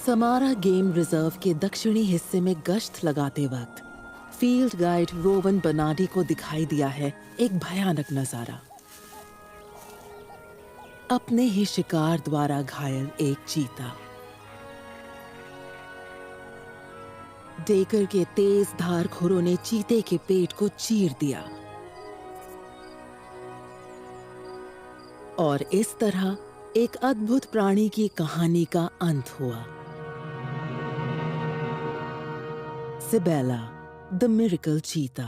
Samara game reserve के दक्षिणी हिस्से में गश्त लगाते वक्त फील्ड गाइड रोवन बनाडी को दिखाई दिया है एक भयानक नजारा। अपने ही शिकार द्वारा घायल एक चीता। डेकर के तेज धार खुरों ने चीते के पेट को चीर दिया और इस तरह एक अद्भुत प्राणी की कहानी का अंत हुआ। सिबेला द मिरेकल चीता,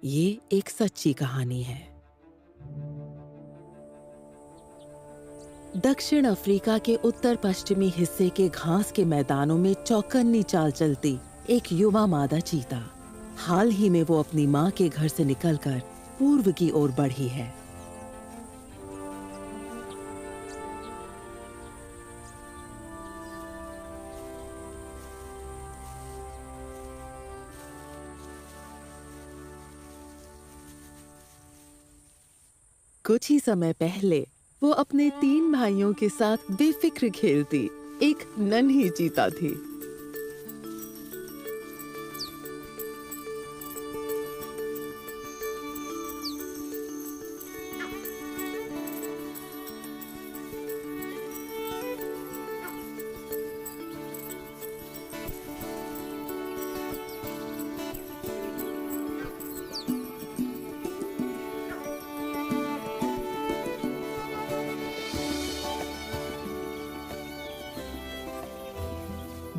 ये एक सच्ची कहानी है। दक्षिण अफ्रीका के उत्तर पश्चिमी हिस्से के घास के मैदानों में चौकन्नी चाल चलती एक युवा मादा चीता। हाल ही में वो अपनी मां के घर से निकलकर पूर्व की ओर बढ़ी है। कुछ ही समय पहले वो अपने 3 भाइयों के साथ बेफिक्र खेलती एक नन्ही चीता थी।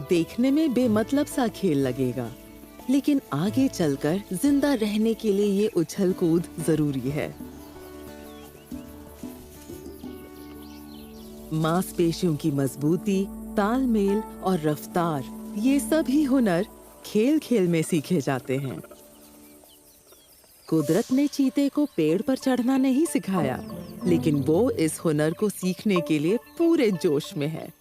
देखने में बेमतलब सा खेल लगेगा, लेकिन आगे चलकर जिंदा रहने के लिए ये उछल कूद जरूरी है। मांसपेशियों की मजबूती, तालमेल और रफ्तार, ये सभी हुनर खेल खेल में सीखे जाते हैं। कुदरत ने चीते को पेड़ पर चढ़ना नहीं सिखाया, लेकिन वो इस हुनर को सीखने के लिए पूरे जोश में है।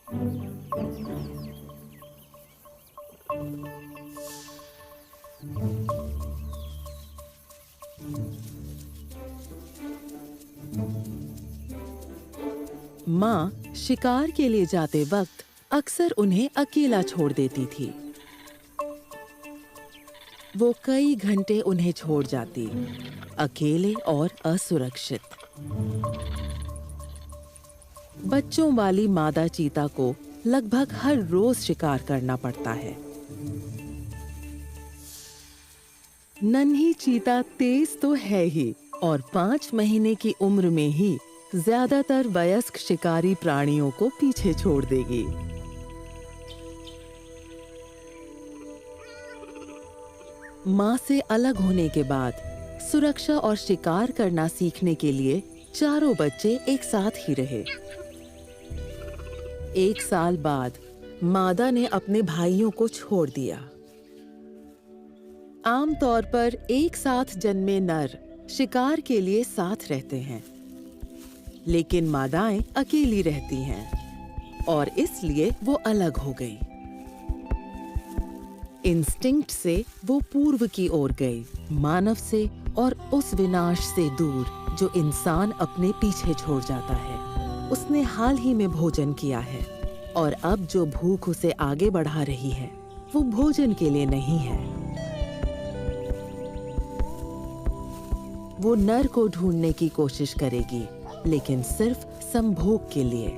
माँ शिकार के लिए जाते वक्त अक्सर उन्हें अकेला छोड़ देती थी। वो कई घंटे उन्हें छोड़ जाती, अकेले और असुरक्षित। बच्चों वाली मादा चीता को लगभग हर रोज शिकार करना पड़ता है। नन्ही चीता तेज तो है ही और 5 महीने की उम्र में ही ज्यादातर वयस्क शिकारी प्राणियों को पीछे छोड़ देगी। मां से अलग होने के बाद सुरक्षा और शिकार करना सीखने के लिए चारों बच्चे एक साथ ही रहे। 1 साल बाद मादा ने अपने भाइयों को छोड़ दिया। आमतौर पर एक साथ जन्मे नर शिकार के लिए साथ रहते हैं, लेकिन मादाएं अकेली रहती हैं और इसलिए वो अलग हो गई। इंस्टिंक्ट से वो पूर्व की ओर गई, मानव से और उस विनाश से दूर जो इंसान अपने पीछे छोड़ जाता है। उसने हाल ही में भोजन किया है और अब जो भूख उसे आगे बढ़ा रही है वो भोजन के लिए नहीं है। वो नर को ढूंढने की कोशिश करेगी, लेकिन सिर्फ संभोग के लिए।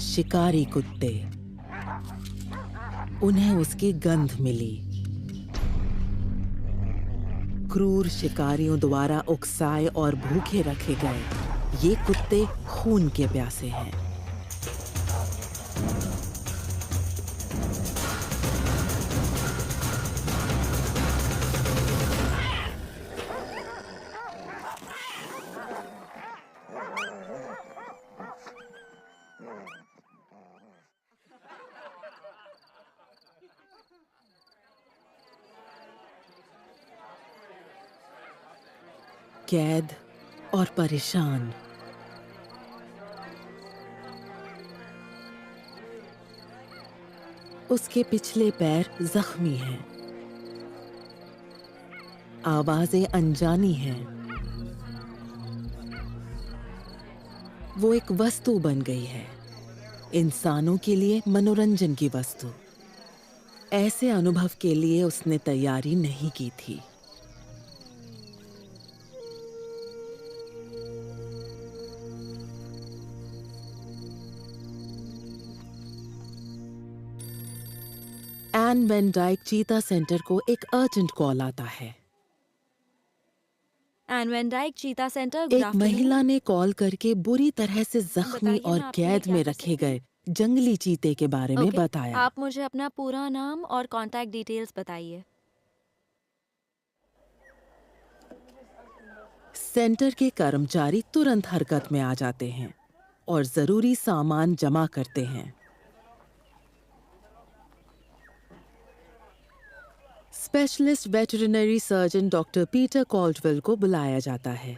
शिकारी कुत्ते, उन्हें उसकी गंध मिली। क्रूर शिकारियों द्वारा उकसाए और भूखे रखे गए ये कुत्ते खून के प्यासे हैं। कैद और परेशान। उसके पिछले पैर जख्मी हैं, आवाजें अनजानी हैं। वो एक वस्तु बन गई है, इंसानों के लिए मनोरंजन की वस्तु। ऐसे अनुभव के लिए उसने तैयारी नहीं की थी। एन वैन डाइक चीता सेंटर को एक अर्जेंट कॉल आता है। एन वैन डाइक चीता सेंटर, गुड एक आफ्टरनून। महिला ने कॉल करके बुरी तरह से जख्मी बताइए, और मैं आपके लिए कैद क्या में कर रखे सकती हूँ? गए जंगली चीते के बारे में ओके, बताया। आप मुझे अपना पूरा नाम और कांटेक्ट डिटेल्स बताइए। सेंटर के कर्मचारी तुरंत हरकत में आ जाते हैं और जरूरी सामान जमा करते हैं। Specialist veterinary surgeon doctor Peter Caldwell को बुलाया जाता है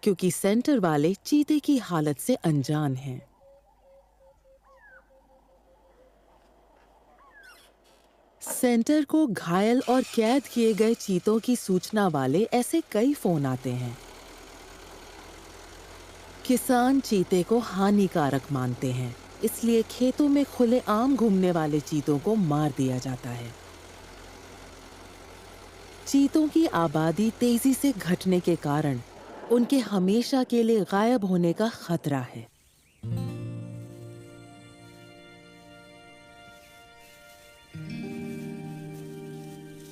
क्योंकि सेंटर वाले चीते की हालत से अनजान हैं। सेंटर को घायल और कैद किए गए चीतों की सूचना वाले ऐसे कई फोन आते हैं। किसान चीते को हानिकारक मानते हैं, इसलिए खेतों में खुलेआम घूमने वाले चीतों को मार दिया जाता है। चीतों की आबादी तेजी से घटने के कारण उनके हमेशा के लिए गायब होने का खतरा है।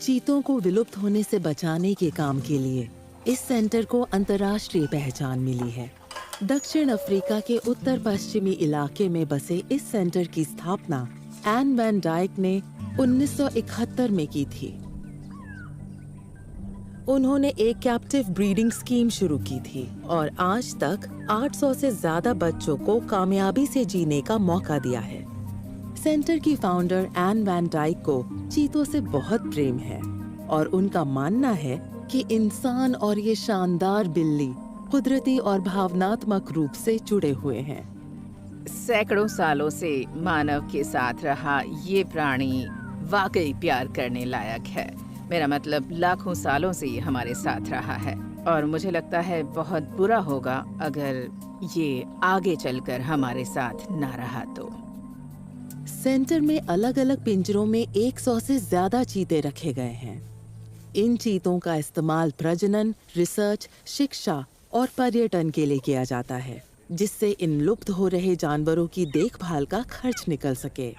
चीतों को विलुप्त होने से बचाने के काम के लिए इस सेंटर को अंतर्राष्ट्रीय पहचान मिली है। दक्षिण अफ्रीका के उत्तर पश्चिमी इलाके में बसे इस सेंटर की स्थापना एन वैन डाइक ने 1971 में की थी। उन्होंने एक कैप्टिव ब्रीडिंग स्कीम शुरू की थी और आज तक 800 से ज्यादा बच्चों को कामयाबी से जीने का मौका दिया है। सेंटर की फाउंडर एन वैन डाइक को चीतों से बहुत प्रेम है और उनका मानना है कि इंसान और ये शानदार बिल्ली कुदरती और भावनात्मक रूप से जुड़े हुए हैं। सैकड़ों सालों से मानव के साथ रहा ये प्राणी वाकई प्यार करने लायक है। मेरा मतलब लाखों सालों से ये हमारे साथ रहा है और मुझे लगता है बहुत बुरा होगा अगर ये आगे चलकर हमारे साथ ना रहा तो। सेंटर में अलग-अलग पिंजरों में 100 से ज्यादा चीते रखे गए हैं। इन चीतों का इस्तेमाल प्रजनन, रिसर्च, शिक्षा और पर्यटन के लिए किया जाता है, जिससे इन लुप्त हो रहे जानवरों की देखभाल का खर्च निकल सके।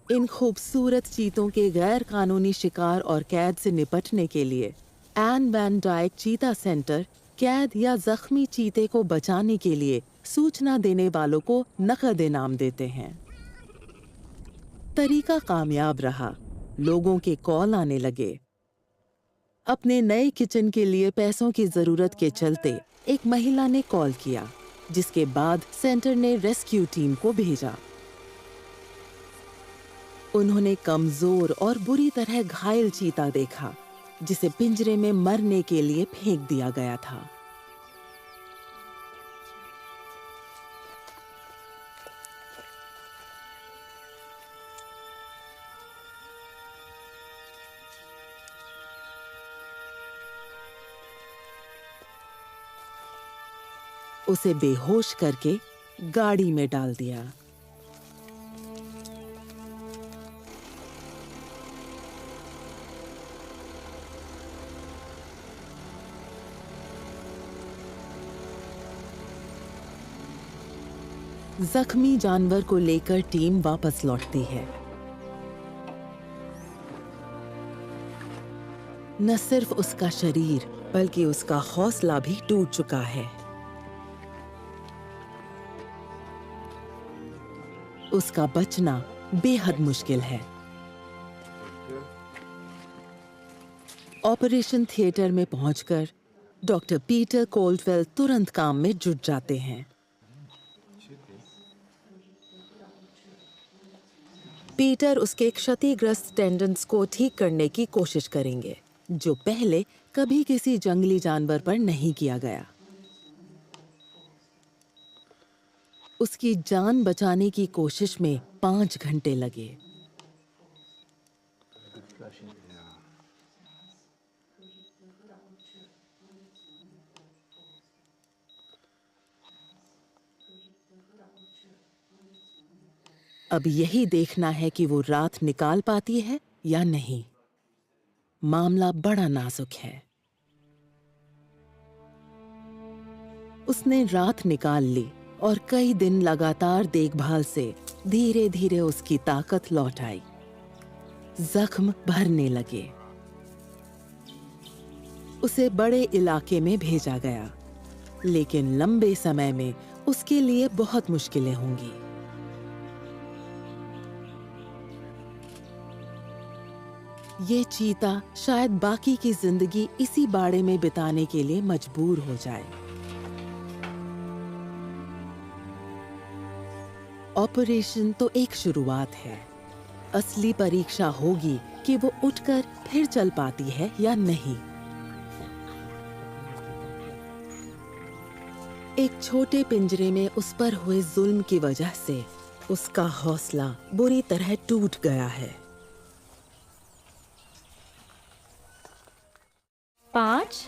इन खूबसूरत चीतों के गैर कानूनी शिकार और कैद से निपटने के लिए एन वैन डाइक चीता सेंटर कैद या जख्मी चीते को बचाने के लिए सूचना देने वालों को नकद इनाम देते हैं। तरीका कामयाब रहा, लोगों के कॉल आने लगे। अपने नए किचन के लिए पैसों की जरूरत के चलते एक महिला ने कॉल किया, जिसके बाद सेंटर ने रेस्क्यू टीम को भेजा। उन्होंने कमजोर और बुरी तरह घायल चीता देखा, जिसे पिंजरे में मरने के लिए फेंक दिया गया था। उसे बेहोश करके गाड़ी में डाल दिया। जख्मी जानवर को लेकर टीम वापस लौटती है। न सिर्फ उसका शरीर बल्कि उसका हौसला भी टूट चुका है। उसका बचना बेहद मुश्किल है। ऑपरेशन थिएटर में पहुंचकर डॉक्टर पीटर कोल्डवेल तुरंत काम में जुट जाते हैं। पीटर उसके क्षतिग्रस्त टेंडन्स को ठीक करने की कोशिश करेंगे, जो पहले कभी किसी जंगली जानवर पर नहीं किया गया। उसकी जान बचाने की कोशिश में 5 घंटे लगे। अब यही देखना है कि वो रात निकाल पाती है या नहीं। मामला बड़ा नाजुक है। उसने रात निकाल ली और कई दिन लगातार देखभाल से धीरे धीरे उसकी ताकत लौट आई। जख्म भरने लगे। उसे बड़े इलाके में भेजा गया, लेकिन लंबे समय में उसके लिए बहुत मुश्किलें होंगी। ये चीता शायद बाकी की जिंदगी इसी बाड़े में बिताने के लिए मजबूर हो जाए। ऑपरेशन तो एक शुरुआत है। असली परीक्षा होगी कि वो उठकर फिर चल पाती है या नहीं। एक छोटे पिंजरे में उस पर हुए जुल्म की वजह से उसका हौसला बुरी तरह टूट गया है। 5।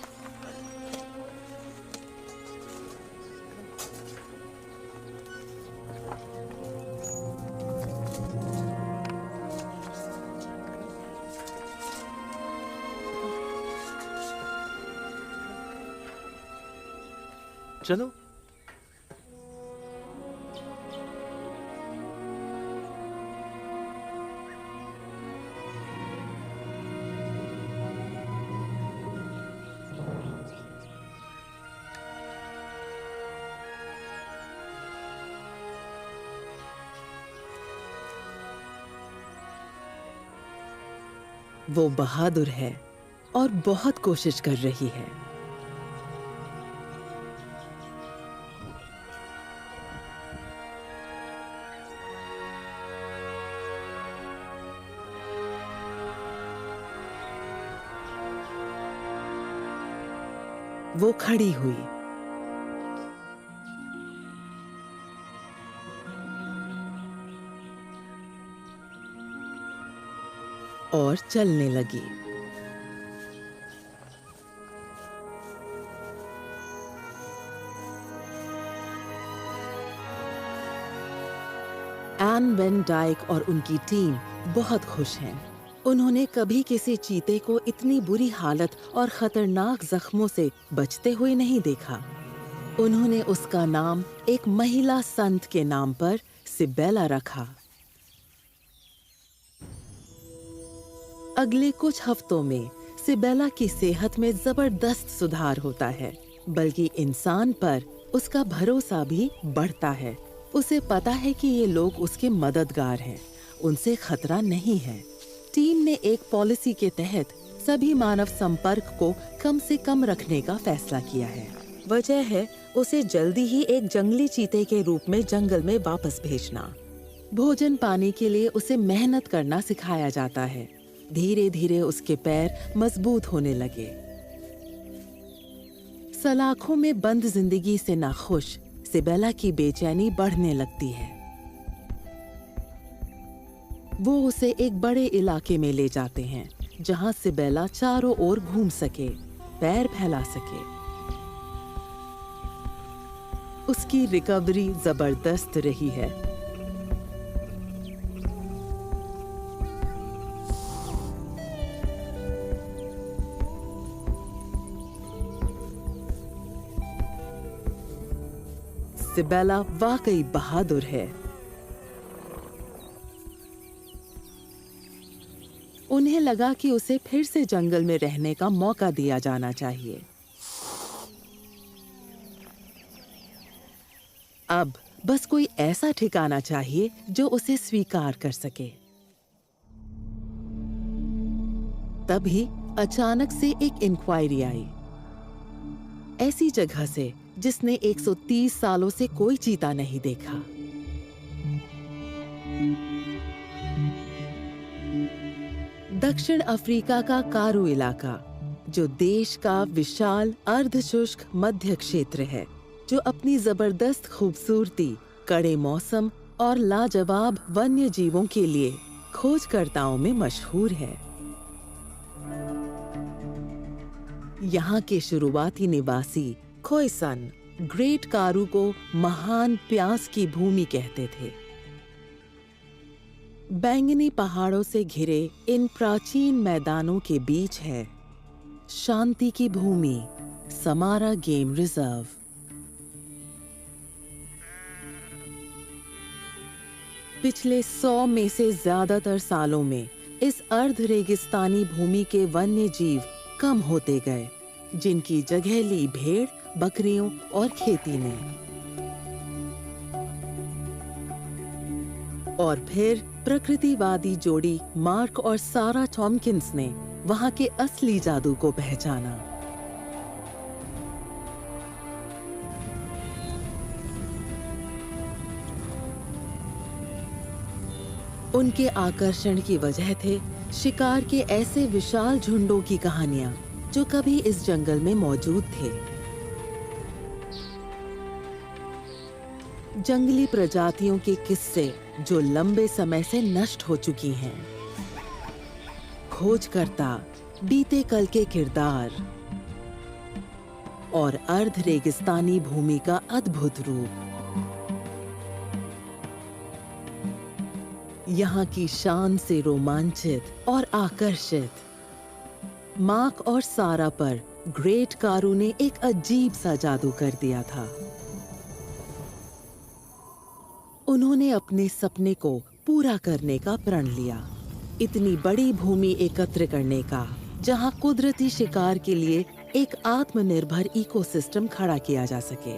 चलो। वो बहादुर है और बहुत कोशिश कर रही है। वो खड़ी हुई। और चलने लगी। एन वेन डाइक और उनकी टीम बहुत खुश हैं। उन्होंने कभी किसी चीते को इतनी बुरी हालत और खतरनाक जख्मों से बचते हुए नहीं देखा। उन्होंने उसका नाम एक महिला संत के नाम पर सिबेला रखा। अगले कुछ हफ्तों में सिबेला की सेहत में जबरदस्त सुधार होता है, बल्कि इंसान पर उसका भरोसा भी बढ़ता है। उसे पता है कि ये लोग उसके मददगार हैं, उनसे खतरा नहीं है। टीम ने एक पॉलिसी के तहत सभी मानव संपर्क को कम से कम रखने का फैसला किया है। वजह है उसे जल्दी ही एक जंगली चीते के रूप में जंगल में वापस भेजना। भोजन पाने के लिए उसे मेहनत करना सिखाया जाता है। धीरे धीरे उसके पैर मजबूत होने लगे। सलाखों में बंद जिंदगी से नाखुश सिबेला की बेचैनी बढ़ने लगती है। वो उसे एक बड़े इलाके में ले जाते हैं, जहां सिबेला चारों ओर घूम सके, पैर फैला सके। उसकी रिकवरी जबरदस्त रही है। सिबेला वाकई बहादुर है। उन्हें लगा कि उसे फिर से जंगल में रहने का मौका दिया जाना चाहिए। अब बस कोई ऐसा ठिकाना चाहिए जो उसे स्वीकार कर सके। तभी अचानक से एक इंक्वायरी आई, ऐसी जगह से जिसने 130 सालों से कोई चीता नहीं देखा। दक्षिण अफ्रीका का कारू इलाका, जो देश का विशाल अर्धशुष्क मध्य क्षेत्र है, जो अपनी जबरदस्त खूबसूरती, कड़े मौसम और लाजवाब वन्य जीवों के लिए खोजकर्ताओं में मशहूर है। यहाँ के शुरुआती निवासी खोइसन ग्रेट कारु को महान प्यास की भूमि कहते थे। बैंगनी पहाड़ों से घिरे इन प्राचीन मैदानों के बीच है शांति की भूमि, समारा गेम रिजर्व। पिछले 100 में से ज्यादातर सालों में इस अर्ध रेगिस्तानी भूमि के वन्य जीव कम होते गए, जिनकी जगह ली भेड़, बकरियों और खेती ने। और फिर प्रकृतिवादी जोड़ी मार्क और सारा टॉमकिंस ने वहां के असली जादू को पहचाना। उनके आकर्षण की वजह थे शिकार के ऐसे विशाल झुंडों की कहानियां जो कभी इस जंगल में मौजूद थे। जंगली प्रजातियों के किस्से जो लंबे समय से नष्ट हो चुकी हैं। खोजकर्ता, बीते कल के किरदार और अर्ध रेगिस्तानी भूमि का अद्भुत रूप। यहाँ की शान से रोमांचित और आकर्षित मार्क और सारा पर ग्रेट कारु ने एक अजीब सा जादू कर दिया था। उन्होंने अपने सपने को पूरा करने का प्रण लिया, इतनी बड़ी भूमि एकत्र करने का, जहां कुदरती शिकार के लिए एक आत्मनिर्भर इकोसिस्टम खड़ा किया जा सके।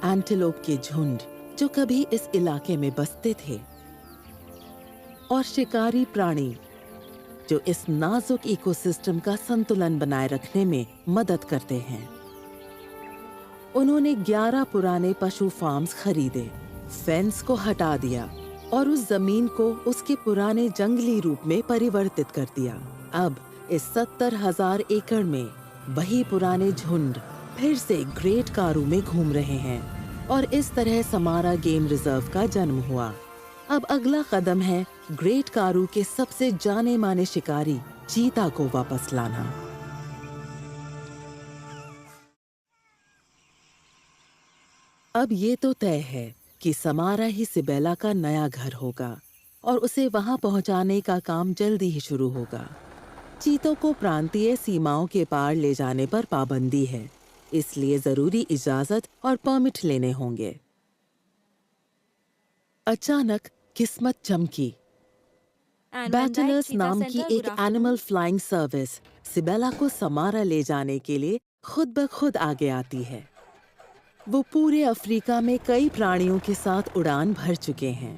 एंटीलोप के झुंड जो कभी इस इलाके में बसते थे और शिकारी प्राणी जो इस नाजुक इकोसिस्टम का संतुलन बनाए रखने में मदद करते हैं। उन्होंने 11 पुराने पशु फार्म्स खरीदे, फेंस को हटा दिया और उस जमीन को उसके पुराने जंगली रूप में परिवर्तित कर दिया। अब इस 70,000 एकड़ में वही पुराने झुंड फिर से ग्रेट कारु में घूम रहे हैं और इस तरह समारा गेम रिजर्व का जन्म हुआ। अब अगला कदम है ग्रेट कारु के सबसे जाने माने शिकारी चीता को वापस लाना। अब ये तो तय है कि समारा ही सिबेला का नया घर होगा और उसे वहां पहुंचाने का काम जल्दी ही शुरू होगा। चीतों को प्रांतीय सीमाओं के पार ले जाने पर पाबंदी है, इसलिए जरूरी इजाजत और परमिट लेने होंगे। अचानक किस्मत चमकी। बैटलर्स नाम की एक एनिमल फ्लाइंग सर्विस सिबेला को समारा ले जाने के लिए खुद ब खुद आगे आती है। वो पूरे अफ्रीका में कई प्राणियों के साथ उड़ान भर चुके हैं।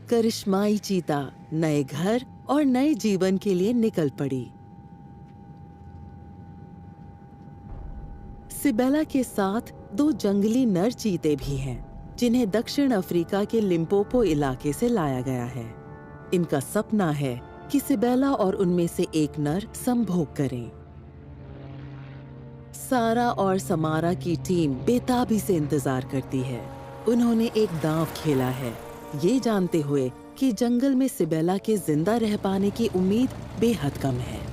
करिश्माई चीता नए घर और नए जीवन के लिए निकल पड़ी। सिबेला के साथ 2 जंगली नर चीते भी हैं, जिन्हें दक्षिण अफ्रीका के लिम्पोपो इलाके से लाया गया है। इनका सपना है कि सिबेला और उनमें से एक नर संभोग करें। सारा और समारा की टीम बेताबी से इंतजार करती है। उन्होंने एक दांव खेला है, ये जानते हुए कि जंगल में सिबेला के जिंदा रह पाने की उम्मीद बेहद कम है।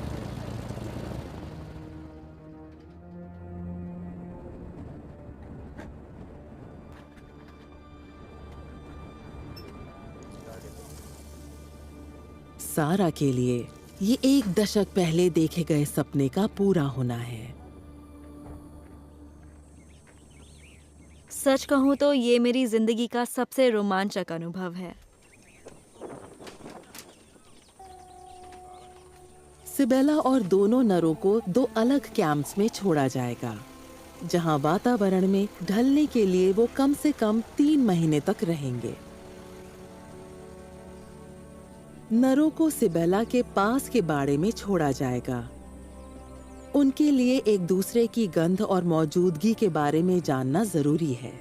सारा के लिए ये 1 दशक पहले देखे गए सपने का पूरा होना है। सच कहूँ तो ये मेरी जिंदगी का सबसे रोमांचक अनुभव है। सिबेला और दोनों नरों को 2 अलग कैंप्स में छोड़ा जाएगा, जहां वातावरण में ढलने के लिए वो कम से कम 3 महीने तक रहेंगे। नरों को सिबेला के पास के बाड़े में छोड़ा जाएगा। उनके लिए एक दूसरे की गंध और मौजूदगी के बारे में जानना जरूरी है।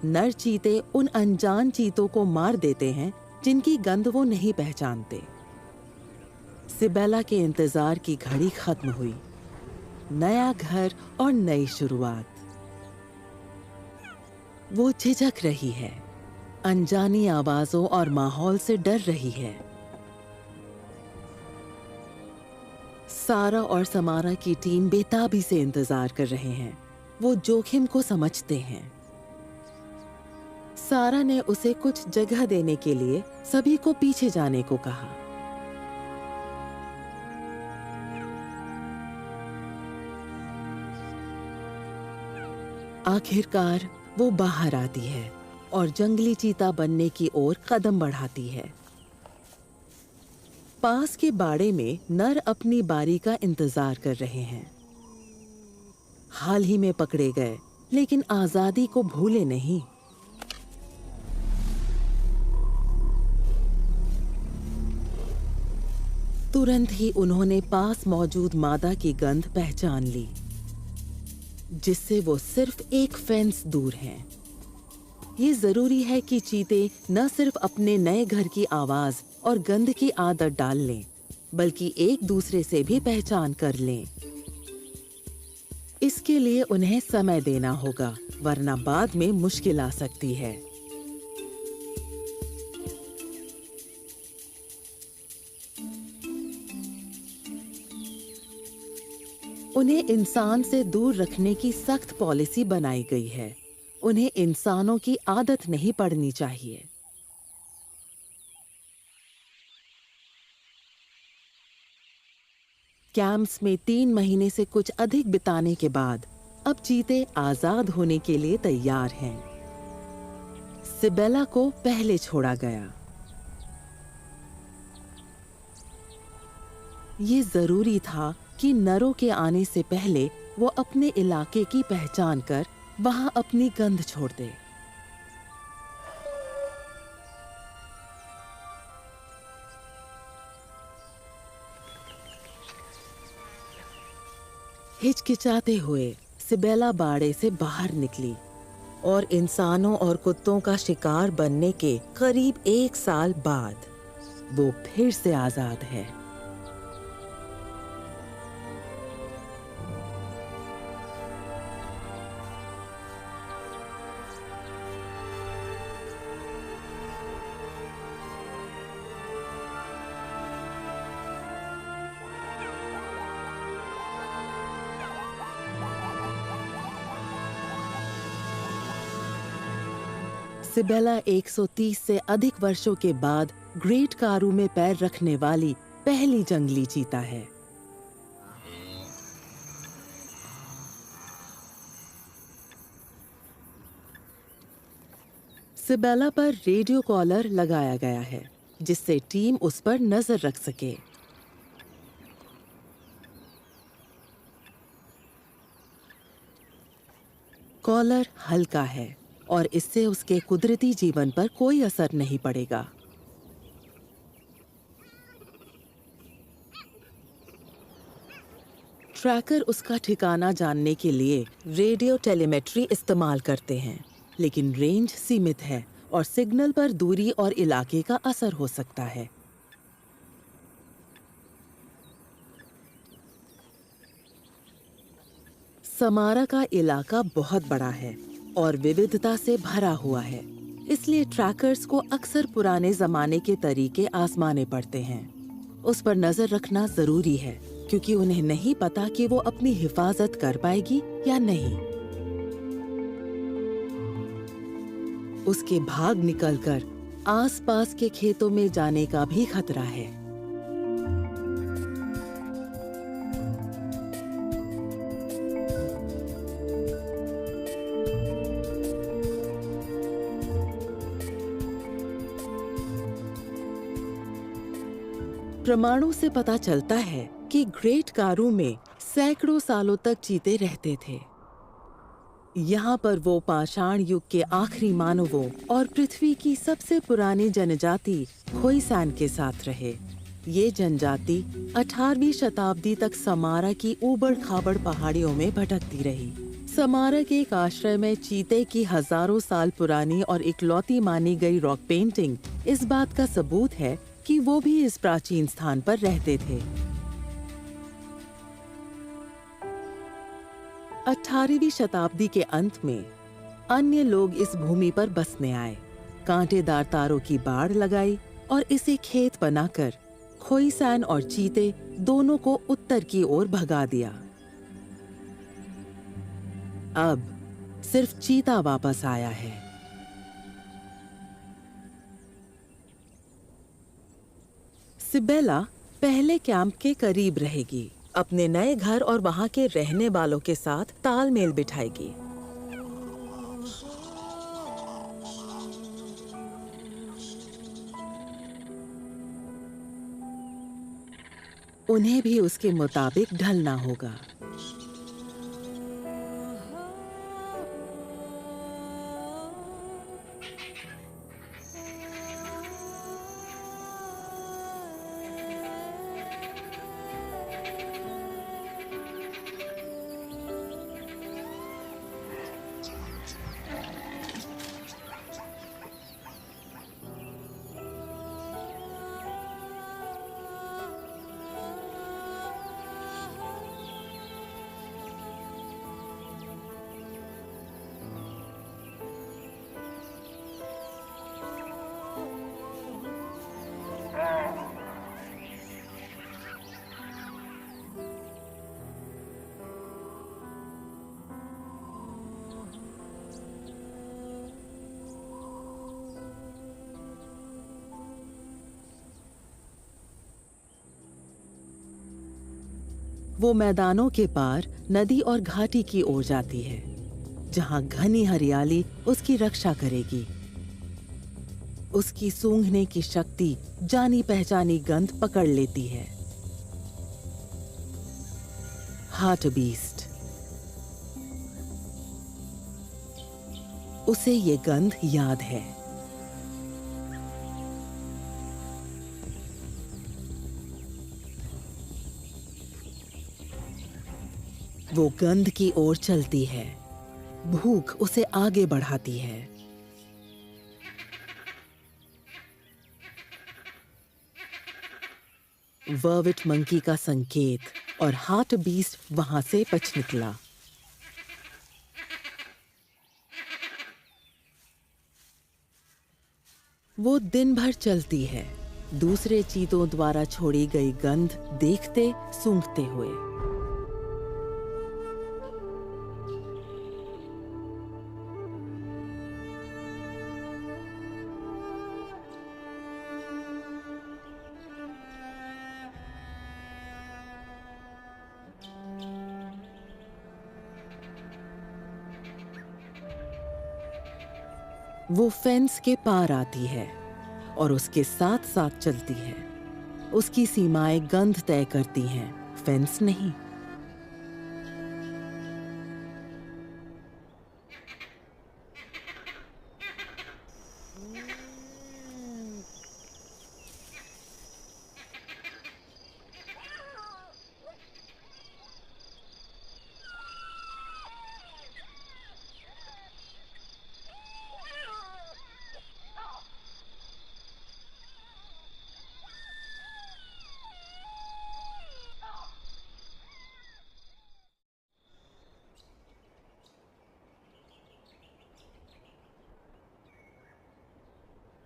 नर चीते उन अनजान चीतों को मार देते हैं जिनकी गंध वो नहीं पहचानते। सिबेला के इंतजार की घड़ी खत्म हुई। नया घर और नई शुरुआत। वो झिझक रही है, अनजानी आवाजों और माहौल से डर रही है। सारा और समारा की टीम बेताबी से इंतजार कर रहे हैं। वो जोखिम को समझते हैं। सारा ने उसे कुछ जगह देने के लिए सभी को पीछे जाने को कहा। आखिरकार वो बाहर आती है और जंगली चीता बनने की ओर कदम बढ़ाती है। पास के बाड़े में नर अपनी बारी का इंतजार कर रहे हैं। हाल ही में पकड़े गए, लेकिन आजादी को भूले नहीं। तुरंत ही उन्होंने पास मौजूद मादा की गंध पहचान ली, जिससे वो सिर्फ एक फेंस दूर हैं। ये जरूरी है कि चीते न सिर्फ अपने नए घर की आवाज और गंध की आदत डाल लें, बल्कि एक दूसरे से भी पहचान कर लें। इसके लिए उन्हें समय देना होगा, वरना बाद में मुश्किल आ सकती है। उन्हें इंसान से दूर रखने की सख्त पॉलिसी बनाई गई है। उन्हें इंसानों की आदत नहीं पड़नी चाहिए। कैंप्स में 3 महीने से कुछ अधिक बिताने के बाद अब चीते आजाद होने के लिए तैयार हैं। सिबेला को पहले छोड़ा गया। ये जरूरी था कि नरों के आने से पहले वो अपने इलाके की पहचान कर वहां अपनी गंध छोड़ दे। हिचकिचाते हुए सिबेला बाड़े से बाहर निकली और इंसानों और कुत्तों का शिकार बनने के करीब 1 साल बाद वो फिर से आजाद है। सिबेला 130 से अधिक वर्षों के बाद ग्रेट कारू में पैर रखने वाली पहली जंगली चीता है। सिबेला पर रेडियो कॉलर लगाया गया है, जिससे टीम उस पर नजर रख सके। कॉलर हल्का है और इससे उसके कुदरती जीवन पर कोई असर नहीं पड़ेगा। ट्रैकर उसका ठिकाना जानने के लिए रेडियो टेलीमेट्री इस्तेमाल करते हैं, लेकिन रेंज सीमित है और सिग्नल पर दूरी और इलाके का असर हो सकता है। समारा का इलाका बहुत बड़ा है और विविधता से भरा हुआ है, इसलिए ट्रैकर्स को अक्सर पुराने जमाने के तरीके आजमाने पड़ते हैं। उस पर नजर रखना जरूरी है, क्योंकि उन्हें नहीं पता कि वो अपनी हिफाजत कर पाएगी या नहीं। उसके भाग निकलकर आसपास के खेतों में जाने का भी खतरा है। प्रमाणों से पता चलता है कि ग्रेट कारू में सैकड़ों सालों तक चीते रहते थे। यहाँ पर वो पाषाण युग के आखिरी मानवों और पृथ्वी की सबसे पुरानी जनजाति खोइसान के साथ रहे। ये जनजाति 18वीं शताब्दी तक समारा की ऊबड़-खाबड़ पहाड़ियों में भटकती रही। समारा के एक आश्रय में चीते की हजारों साल पुरानी और इकलौती मानी गई रॉक पेंटिंग इस बात का सबूत है कि वो भी इस प्राचीन स्थान पर रहते थे। 18वीं शताब्दी के अंत में अन्य लोग इस भूमि पर बसने आए, कांटेदार तारों की बाड़ लगाई और इसे खेत बनाकर खोइसान और चीते दोनों को उत्तर की ओर भगा दिया। अब सिर्फ चीता वापस आया है। सिबेला पहले कैंप के करीब रहेगी, अपने नए घर और वहां के रहने वालों के साथ तालमेल बिठाएगी। उन्हें भी उसके मुताबिक ढलना होगा। वो मैदानों के पार नदी और घाटी की ओर जाती है, जहां घनी हरियाली उसकी रक्षा करेगी। उसकी सूंघने की शक्ति जानी पहचानी गंध पकड़ लेती है। हार्टबीस्ट। उसे ये गंध याद है। वो गंध की ओर चलती है। भूख उसे आगे बढ़ाती है। वर्विट मंकी का संकेत और हार्टबीस्ट वहां से बच निकला। वो दिन भर चलती है, दूसरे चीतों द्वारा छोड़ी गई गंध देखते सूंघते हुए। वो फेंस के पार आती है और उसके साथ साथ चलती है। उसकी सीमाएं गंध तय करती हैं, फेंस नहीं।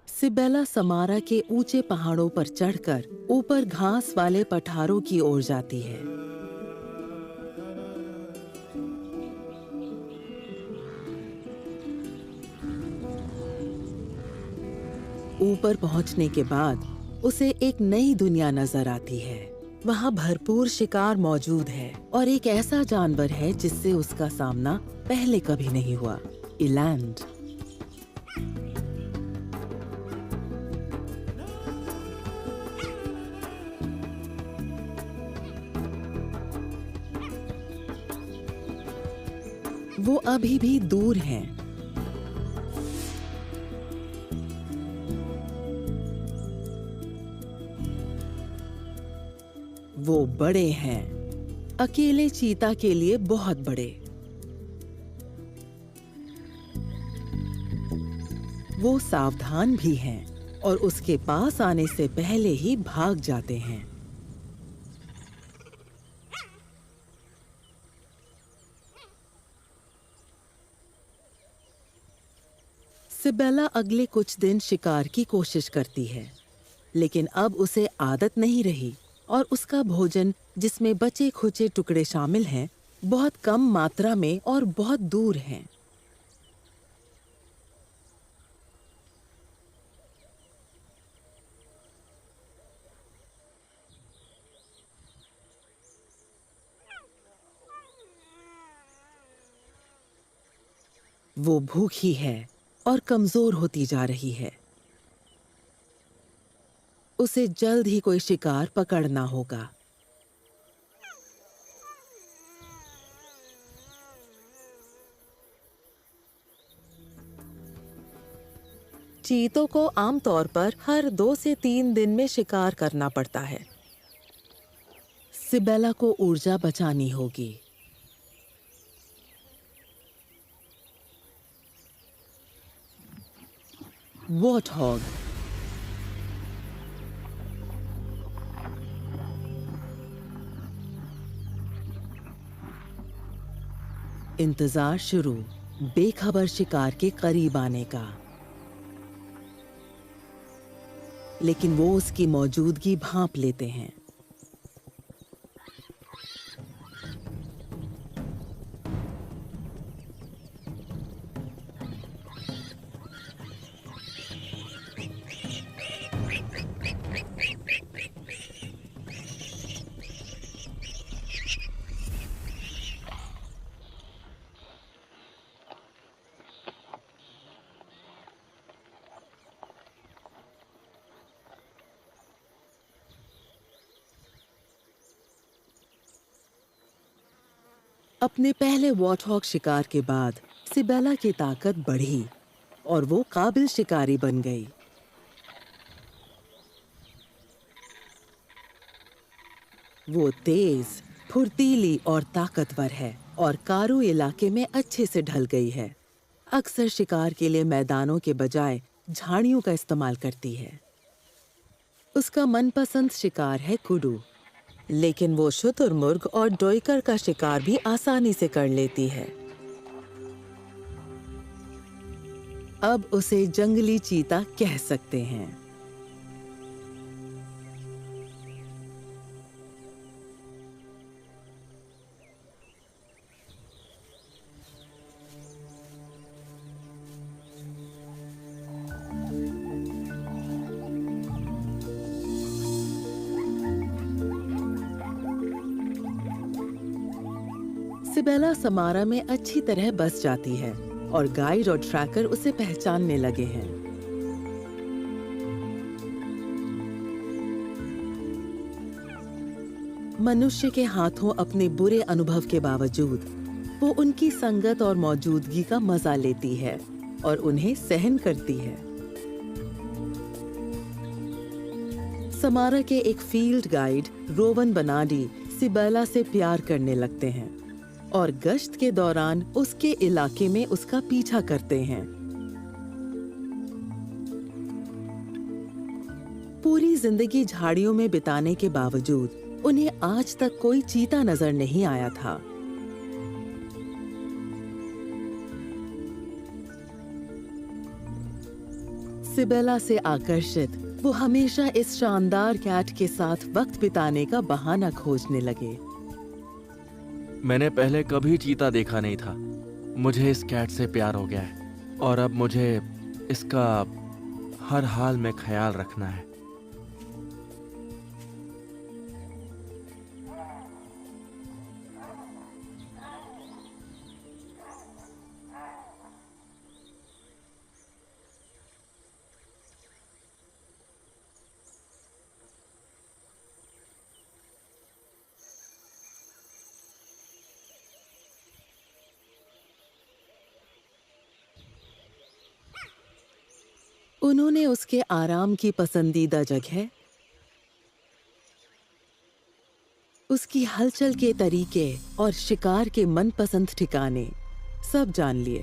सिबेला समारा के ऊंचे पहाड़ों पर चढ़कर ऊपर घास वाले पठारों की ओर जाती है। ऊपर पहुंचने के बाद उसे एक नई दुनिया नजर आती है। वहां भरपूर शिकार मौजूद है और एक ऐसा जानवर है जिससे उसका सामना पहले कभी नहीं हुआ, इलैंड। वो अभी भी दूर हैं। वो बड़े हैं, अकेले चीता के लिए बहुत बड़े। वो सावधान भी हैं और उसके पास आने से पहले ही भाग जाते हैं। सिबेला अगले कुछ दिन शिकार की कोशिश करती है, लेकिन अब उसे आदत नहीं रही और उसका भोजन, जिसमें बचे खुचे टुकड़े शामिल हैं, बहुत कम मात्रा में और बहुत दूर हैं। वो भूखी है और कमजोर होती जा रही है। उसे जल्द ही कोई शिकार पकड़ना होगा। चीतों को आमतौर पर हर 2 से 3 दिन में शिकार करना पड़ता है। सिबेला को ऊर्जा बचानी होगी। वॉर्थॉग। इंतजार शुरू, बेखबर शिकार के करीब आने का। लेकिन वो उसकी मौजूदगी भांप लेते हैं। अपने पहले वॉर्थॉग शिकार के बाद सिबेला की ताकत बढ़ी और वो काबिल शिकारी बन गई। वो तेज, फुर्तीली और ताकतवर है और कारू इलाके में अच्छे से ढल गई है। अक्सर शिकार के लिए मैदानों के बजाय झाड़ियों का इस्तेमाल करती है। उसका मनपसंद शिकार है कुडू, लेकिन वो शुतुरमुर्ग और डोइकर का शिकार भी आसानी से कर लेती है। अब उसे जंगली चीता कह सकते हैं। सिबेला समारा में अच्छी तरह बस जाती है और गाइड और ट्रैकर उसे पहचानने लगे हैं। मनुष्य के हाथों अपने बुरे अनुभव के बावजूद वो उनकी संगत और मौजूदगी का मजा लेती है और उन्हें सहन करती है। समारा के एक फील्ड गाइड रोवन बनाडी सिबेला से प्यार करने लगते हैं और गश्त के दौरान उसके इलाके में उसका पीछा करते हैं। पूरी जिंदगी झाड़ियों में बिताने के बावजूद उन्हें आज तक कोई चीता नजर नहीं आया था। सिबेला से आकर्षित वो हमेशा इस शानदार कैट के साथ वक्त बिताने का बहाना खोजने लगे। मैंने पहले कभी चीता देखा नहीं था। मुझे इस कैट से प्यार हो गया है और अब मुझे इसका हर हाल में ख्याल रखना है। उन्होंने उसके आराम की पसंदीदा जगह, उसकी हलचल के तरीके और शिकार के मनपसंद ठिकाने सब जान लिए।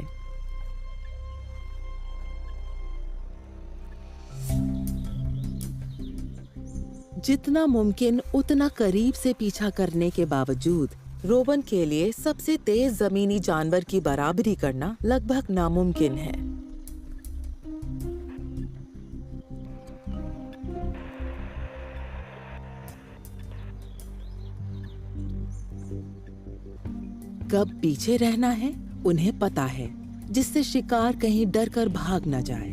जितना मुमकिन उतना करीब से पीछा करने के बावजूद रोवन के लिए सबसे तेज जमीनी जानवर की बराबरी करना लगभग नामुमकिन है। कब पीछे रहना है उन्हें पता है, जिससे शिकार कहीं डर कर भाग न जाए।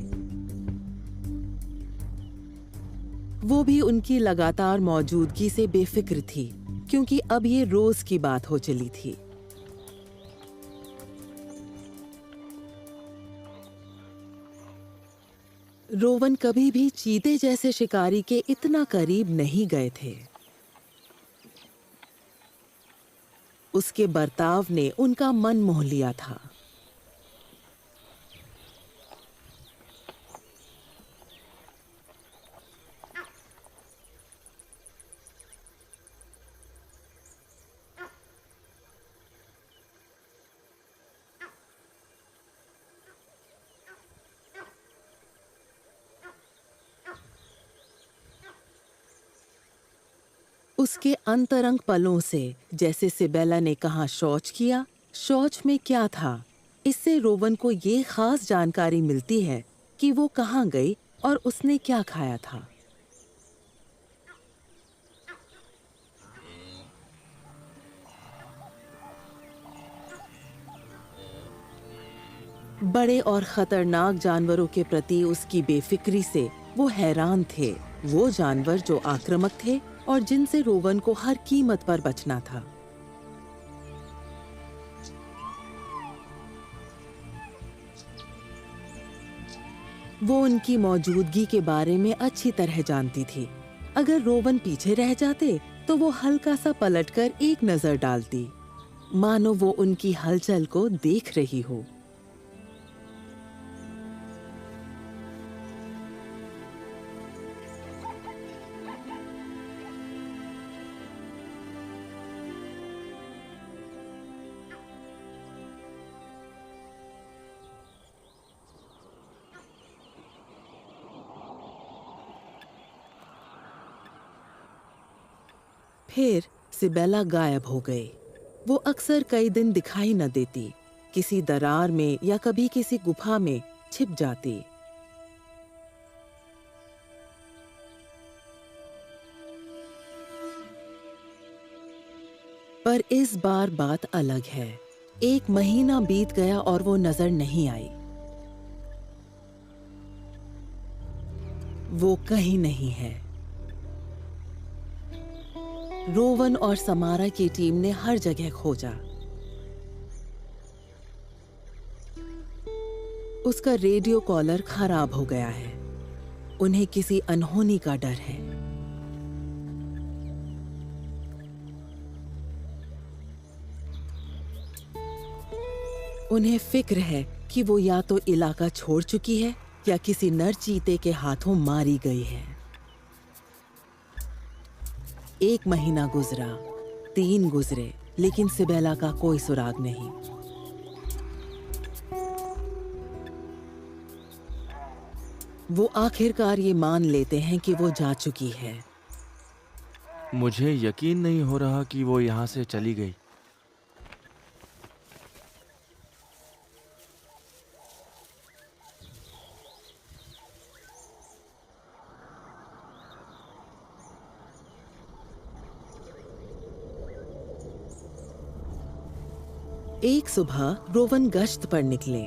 वो भी उनकी लगातार मौजूदगी से बेफिक्र थी, क्योंकि अब ये रोज की बात हो चली थी। रोवन कभी भी चीते जैसे शिकारी के इतना करीब नहीं गए थे। उसके बर्ताव ने उनका मन मोह लिया था। उसके अंतरंग पलों से, जैसे सिबेला ने कहाँ शौच किया, शौच में क्या था, इससे रोवन को ये खास जानकारी मिलती है कि वो कहाँ गई और उसने क्या खाया था। बड़े और खतरनाक जानवरों के प्रति उसकी बेफिक्री से वो हैरान थे। वो जानवर जो आक्रामक थे और जिनसे रोवन को हर कीमत पर बचना था। वो उनकी मौजूदगी के बारे में अच्छी तरह जानती थी। अगर रोवन पीछे रह जाते तो वो हल्का सा पलटकर एक नजर डालती, मानो वो उनकी हलचल को देख रही हो। फिर सिबेला गायब हो गई। वो अक्सर कई दिन दिखाई न देती, किसी दरार में या कभी किसी गुफा में छिप जाती। पर इस बार बात अलग है। 1 महीना बीत गया और वो नजर नहीं आई। वो कहीं नहीं है। रोवन और समारा की टीम ने हर जगह खोजा। उसका रेडियो कॉलर खराब हो गया है। उन्हें किसी अनहोनी का डर है। उन्हें फिक्र है कि वो या तो इलाका छोड़ चुकी है या किसी नर चीते के हाथों मारी गई है। 1 महीना गुजरा, 3 गुजरे, लेकिन सिबेला का कोई सुराग नहीं। वो आखिरकार ये मान लेते हैं कि वो जा चुकी है। मुझे यकीन नहीं हो रहा कि वो यहाँ से चली गई। एक सुबह रोवन गश्त पर निकले।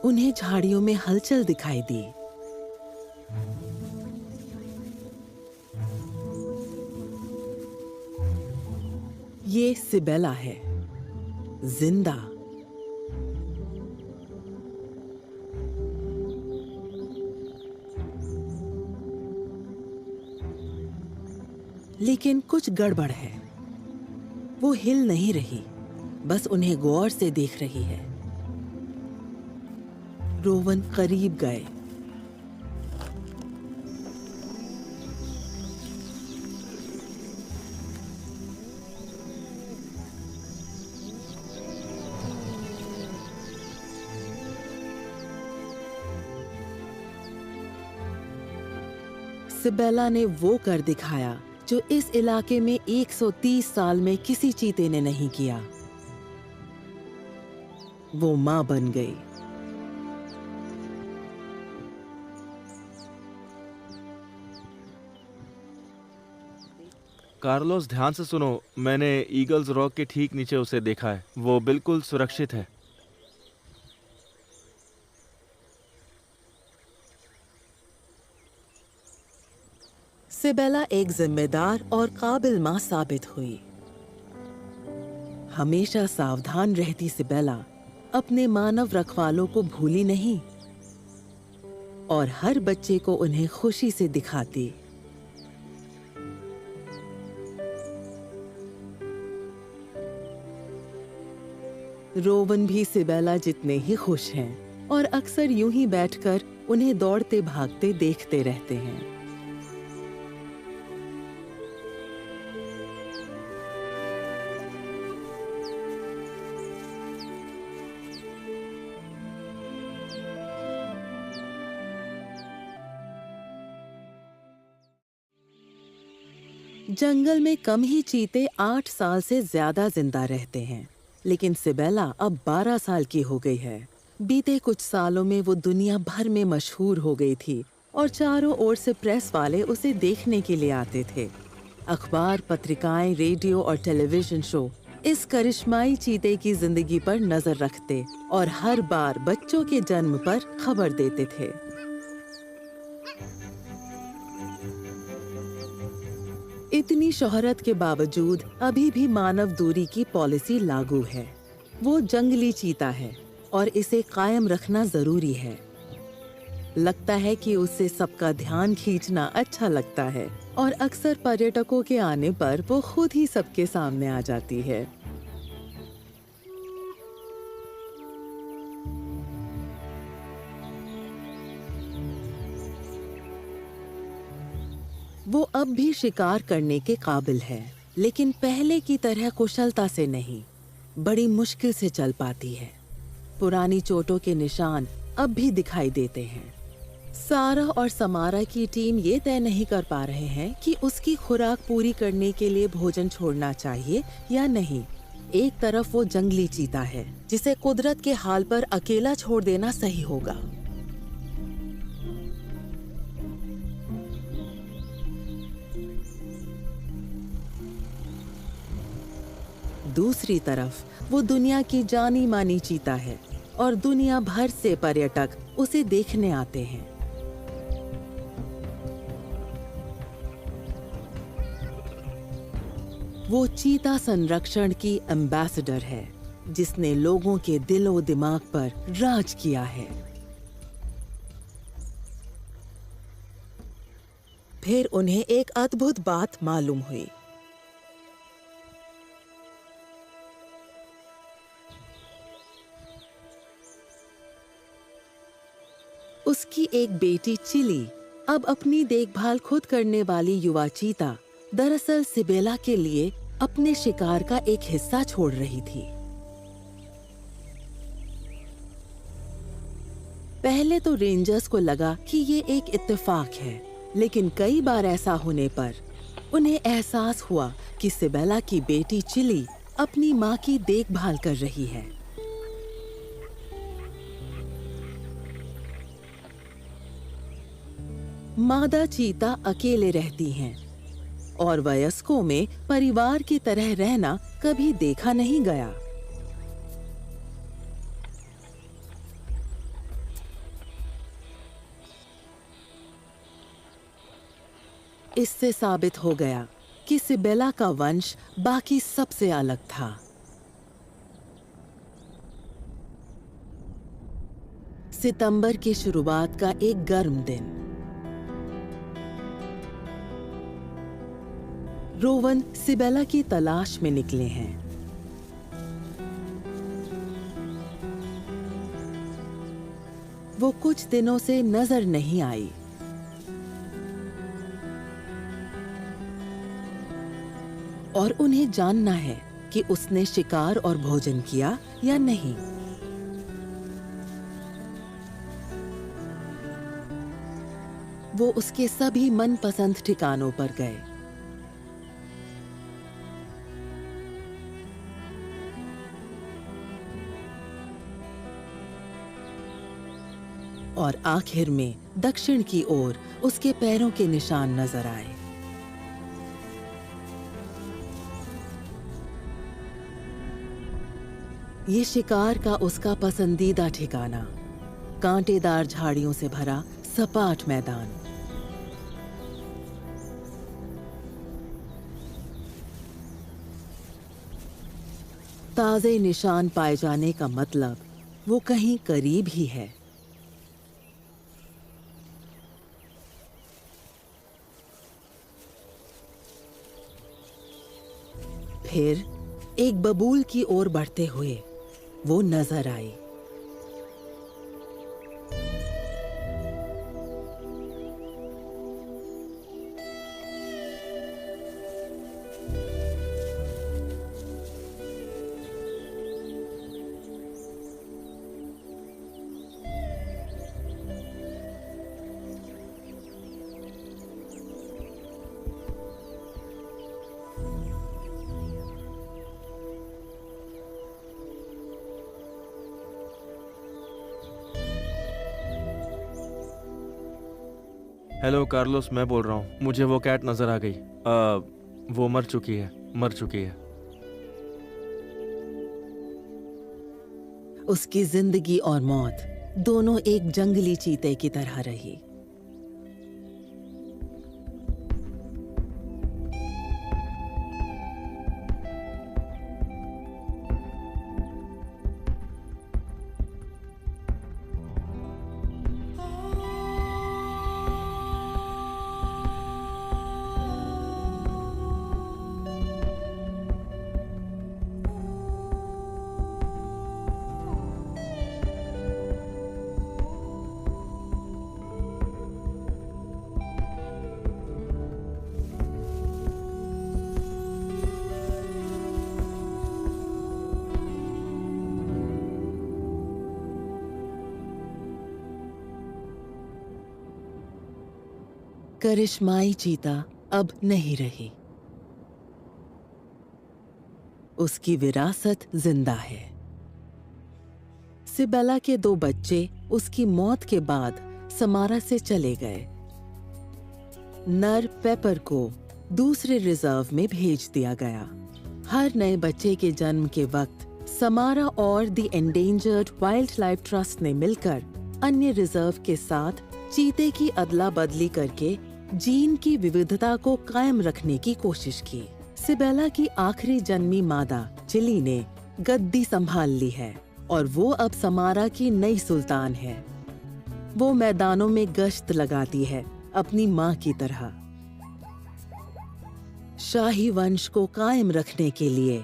उन्हें झाड़ियों में हलचल दिखाई दी। ये सिबेला है, जिंदा। लेकिन कुछ गड़बड़ है। वो हिल नहीं रही, बस उन्हें गौर से देख रही है। रोवन करीब गए। सिबेला ने वो कर दिखाया जो इस इलाके में 130 साल में किसी चीते ने नहीं किया। वो मां बन गई। कार्लोस, ध्यान से सुनो। मैंने ईगल्स रॉक के ठीक नीचे उसे देखा है। वो बिल्कुल सुरक्षित है। सिबेला एक जिम्मेदार और काबिल मां साबित हुई। हमेशा सावधान रहती सिबेला अपने मानव रखवालों को भूली नहीं और हर बच्चे को उन्हें खुशी से दिखाती। रोवन भी सिबेला जितने ही खुश हैं और अक्सर यूं ही बैठकर उन्हें दौड़ते भागते देखते रहते हैं। जंगल में कम ही चीते 8 साल से ज्यादा जिंदा रहते हैं, लेकिन सिबेला अब 12 साल की हो गई है। बीते कुछ सालों में वो दुनिया भर में मशहूर हो गई थी और चारों ओर से प्रेस वाले उसे देखने के लिए आते थे। अखबार, पत्रिकाएं, रेडियो और टेलीविजन शो इस करिश्माई चीते की जिंदगी पर नजर रखते और हर बार बच्चों के जन्म पर खबर देते थे। इतनी शोहरत के बावजूद अभी भी मानव दूरी की पॉलिसी लागू है। वो जंगली चीता है और इसे कायम रखना जरूरी है। लगता है कि उससे सबका ध्यान खींचना अच्छा लगता है और अक्सर पर्यटकों के आने पर वो खुद ही सबके सामने आ जाती है। वो अब भी शिकार करने के काबिल है, लेकिन पहले की तरह कुशलता से नहीं, बड़ी मुश्किल से चल पाती है। पुरानी चोटों के निशान अब भी दिखाई देते हैं। सारा और समारा की टीम ये तय नहीं कर पा रहे हैं कि उसकी खुराक पूरी करने के लिए भोजन छोड़ना चाहिए या नहीं। एक तरफ वो जंगली चीता है जिसे कुदरत के हाल पर अकेला छोड़ देना सही होगा। दूसरी तरफ वो दुनिया की जानी मानी चीता है और दुनिया भर से पर्यटक उसे देखने आते हैं। वो चीता संरक्षण की एम्बेसडर है जिसने लोगों के दिलो दिमाग पर राज किया है। फिर उन्हें एक अद्भुत बात मालूम हुई। उसकी एक बेटी चिली, अब अपनी देखभाल खुद करने वाली युवा चीता, दरअसल सिबेला के लिए अपने शिकार का एक हिस्सा छोड़ रही थी। पहले तो रेंजर्स को लगा कि ये एक इत्तेफाक है, लेकिन कई बार ऐसा होने पर उन्हें एहसास हुआ कि सिबेला की बेटी चिली अपनी माँ की देखभाल कर रही है। मादा चीता अकेले रहती हैं और वयस्कों में परिवार की तरह रहना कभी देखा नहीं गया। इससे साबित हो गया कि सिबेला का वंश बाकी सबसे अलग था। सितंबर की शुरुआत का एक गर्म दिन। रोवन सिबेला की तलाश में निकले हैं। वो कुछ दिनों से नजर नहीं आई। और उन्हें जानना है कि उसने शिकार और भोजन किया या नहीं। वो उसके सभी मनपसंद ठिकानों पर गए। और आखिर में दक्षिण की ओर उसके पैरों के निशान नजर आए। ये शिकार का उसका पसंदीदा ठिकाना, कांटेदार झाड़ियों से भरा सपाट मैदान। ताजे निशान पाए जाने का मतलब वो कहीं करीब ही है। फिर एक बबूल की ओर बढ़ते हुए वो नजर आई। हेलो कार्लोस, मैं बोल रहा हूँ। मुझे वो कैट नजर आ गई। वो मर चुकी है। उसकी जिंदगी और मौत दोनों एक जंगली चीते की तरह रही। करिश्माई चीता अब नहीं रही। उसकी विरासत जिंदा है। सिबेला के 2 बच्चे उसकी मौत के बाद समारा से चले गए। नर पेपर को दूसरे रिजर्व में भेज दिया गया। हर नए बच्चे के जन्म के वक्त समारा और the endangered wild life trust ने मिलकर अन्य रिजर्व के साथ चीते की अदला बदली करके जीन की विविधता को कायम रखने की कोशिश की। सिबेला की आखिरी जन्मी मादा चिली ने गद्दी संभाल ली है और वो अब समारा की नई सुल्तान है। वो मैदानों में गश्त लगाती है अपनी माँ की तरह। शाही वंश को कायम रखने के लिए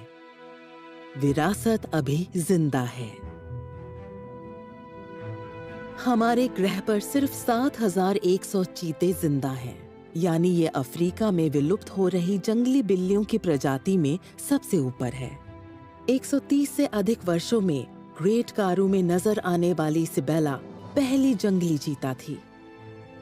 विरासत अभी जिंदा है। हमारे ग्रह पर सिर्फ 7,100 चीते जिंदा हैं, यानी ये अफ्रीका में विलुप्त हो रही जंगली बिल्लियों की प्रजाति में सबसे ऊपर है। 130 से अधिक वर्षों में ग्रेट कारू में नजर आने वाली सिबेला पहली जंगली चीता थी।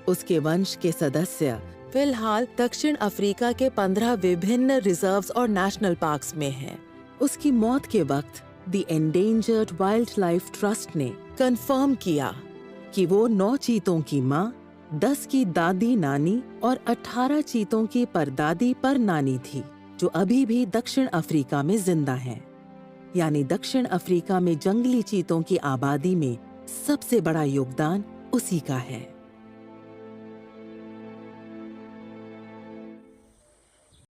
उसके वंश के सदस्य फिलहाल दक्षिण अफ्रीका के 15 विभिन्न रिजर्व्स और नेशनल पार्क्स में हैं। उसकी मौत के वक्त the endangered wild life trust ने कंफर्म किया कि वो 9 चीतों की माँ, 10 की दादी नानी और 18 चीतों की परदादी पर नानी थी, जो अभी भी दक्षिण अफ्रीका में जिंदा हैं। यानी दक्षिण अफ्रीका में जंगली चीतों की आबादी में सबसे बड़ा योगदान उसी का है।